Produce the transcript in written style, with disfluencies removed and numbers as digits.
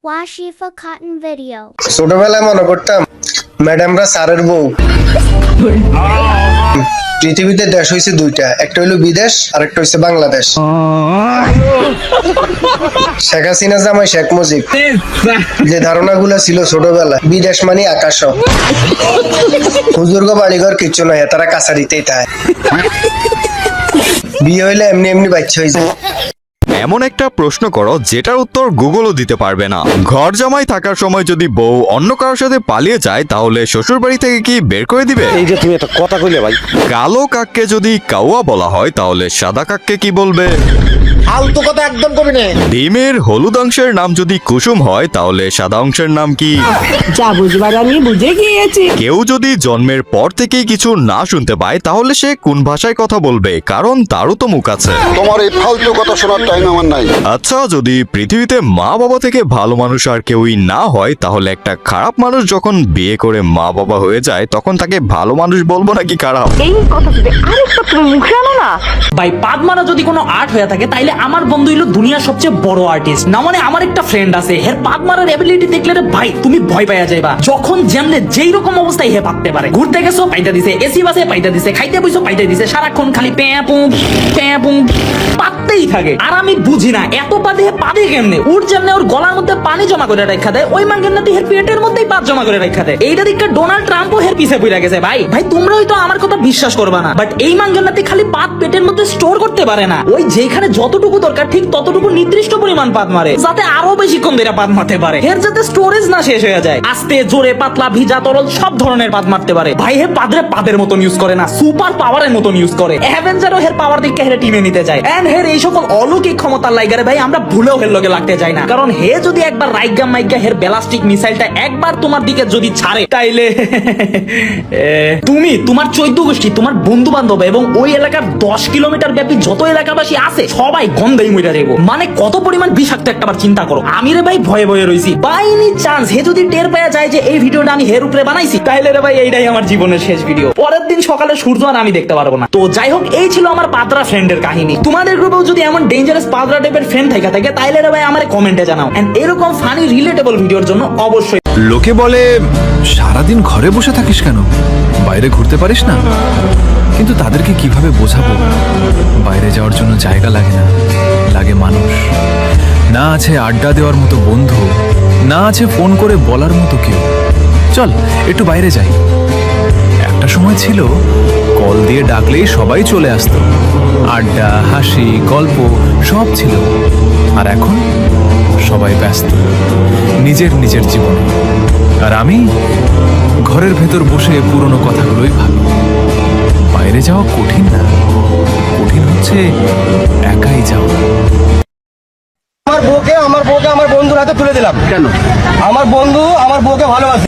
Washifa Cotton Video. ছোটবেলায় মনে করতাম ম্যাডামরা স্যারের বউ। পৃথিবীতে দেশ হয়েছে দুইটা, একটা হইলো বিদেশ আর একটা হইছে বাংলাদেশ। শেখ হাসিনা জামাই শেখ মুজিব যে ধারণাগুলো ছিল ছোটবেলায়, বিদেশ মানে আকাশ, হুজুর্গ বাড়িঘর কিচ্ছু নয়, তারা কাছারিতেই থাকে। বিয়ে হইলে এমনি এমনি বাচ্চা হয়ে যায়। এমন একটা প্রশ্ন করো যেটার উত্তর গুগলও দিতে পারবে না। ঘর জামাই থাকার সময় যদি বউ অন্য কারোর সাথে পালিয়ে যায় তাহলে শ্বশুর বাড়ি থেকে কি বের করে দিবে? এই যে তুমি একটা কথা কইলে ভাই, কালো কাককে যদি কাউয়া বলা হয় তাহলে সাদা কাককে কি বলবে? ফালতু কথা একদম কবি না। ডিমের হলুদ অংশের নাম যদি কুসুম হয় তাহলে সাদা অংশের নাম কি? যা বুঝবার আমি বুঝে গিয়েছি। কেউ যদি জন্মের পর থেকেই কিছু না শুনতে পায় তাহলে সে কোন ভাষায় কথা বলবে? কারণ তারও তো মুখ আছে। তোমার এই ফালতু কথা শোনার টাইম আমার নাই। আচ্ছা, যদি পৃথিবীতে মা বাবা থেকে ভালো মানুষ আর কেউই না হয় তাহলে একটা খারাপ মানুষ যখন বিয়ে করে মা বাবা হয়ে যায় তখন তাকে ভালো মানুষ বলবো নাকি খারাপ? এই কথা যদি আরেকটা তুমি মুখে আনো না। ভাই পাদমারা যদি কোনো আর্ট হয়ে থাকে তাইলে আমার বন্ধু হইলো দুনিয়ার সবচেয়ে বড় আর্টিস্ট। না মানে আমার একটা ফ্রেন্ড আছে, হের পাদমারার এবিলিটি দেখলে রে ভাই তুমি ভয় পাইয়া যাইবা। যখন যেমনে যেই রকম অবস্থায় হে পাততে পারে। ঘুরতে গেছো পাইতে দিছে, এসি বাসে পাইতে দিছে, খাইতে বইছো পাইতে দিছে, সারাক্ষণ খালি প্যাপুম প্যাপুম পাততেই থাকে। আর আমি বুঝি না এত পাদে হে পাদে কেমনে? ওর যেমনে ওর গলার মধ্যে পানি জমা করে রাখা দেয়, ওই মাঙ্গেন্নাতে হের পেটের মধ্যেই পাত জমা করে রাখা দেয়। এইটা দিকে ডোনাল্ড ট্রাম্পও হের পিছে পড়ে গেছে। ভাই ভাই তোমরা হয়তো আমার কথা বিশ্বাস করবা না, বাট এই মাঙ্গেন্নাতে খালি পাত পেটের মধ্যে স্টোর করতে পারে না, ওই যেখানে যতটুকু দরকার ঠিক ততটুকু নির্দিষ্ট পরিমাণ পাত মারে, যাতে আরো বেশিক্ষণ ধরে পাত মারতে পারে। এর যাতে স্টোরেজ না শেষ হয়ে যায়। আস্তে জোরে পাতলা ভিজা তরল সব ধরনের পাত মারতে পারে। ভাই হে পাদরে পাদের মতন ইউজ করে না, সুপার পাওয়ারের মতন ইউজ করে। অ্যাভেঞ্জারও হের পাওয়ার দিকে হেরে টিমে নিতে যায়। এন্ড হের এই সকল অলৌকিক ক্ষমতার লাইগারে ভাই আমরা ভুলেও হের লগে লাগতে যাই না, কারণ হে যদি একবার রাইগা মাইগা হের ব্যালাস্টিক মিসাইলটা একবার তোমার দিকে যদি ছাড়ে তাইলে তুমি তোমার 14 গোষ্ঠী, তোমার বন্ধু বান্ধব এবং ওই এলাকার 10 কিলোমিটার ব্যাপী যত এলাকাবাসী আছে সবাই গন্ধেই মরে যাবো। মানে কত পরিমাণ বিষাক্ত একটাবার চিন্তা করো। আমি রে ভাই ভয়ে ভয়ে রইছি। বাই এনি চান্স হে যদি টের পাওয়া যায় যে এই ভিডিওটা আমি হের উপরে বানাইছি তাইলে রে ভাই এইটাই আমার জীবনের শেষ ভিডিও। পরের দিন সকালে সূর্য আর আমি দেখতে পারবো না। তো যাই হোক, এই ছিল আমার পাদরা ফ্রেন্ডের কাহিনী। তোমাদের গ্রুপেও যদি এমন ডেঞ্জারাস পাদরা টাইপের ফ্রেন্ড থাকে তাইলে রে ভাই আমারে কমেন্টে জানাও। এন্ড এরকম ফানি রিলেটেবল ভিডিওর জন্য অবশ্যই। লোকে বলে সারাদিন ঘরে বসে থাকিস কেন, বাইরে ঘুরতে পারিস না? কিন্তু তাদেরকে কিভাবে বোঝাবো বাইরে যাওয়ার জন্য জায়গা লাগে না, লাগে মানুষ। না আছে আড্ডা দেওয়ার মতো বন্ধু, না আছে ফোন করে বলার মতো কেউ চল একটু বাইরে যাই। একটা সময় ছিল কল দিয়ে ডাকলেই সবাই চলে আসতো, আড্ডা হাসি গল্প সব ছিল। আর এখন সবাই ব্যস্ত নিজের নিজের জীবনে, আর আমি ঘরের ভেতর বসে পুরনো কথাগুলোই ভাবি। বাইরে যাওয়া কঠিন না, কঠিন হচ্ছে একাই যাওয়া। আমার বউকে আমার বন্ধুর হাতে তুলে দিলাম। কেন? আমার বন্ধু আমার বউকে ভালোবাসে।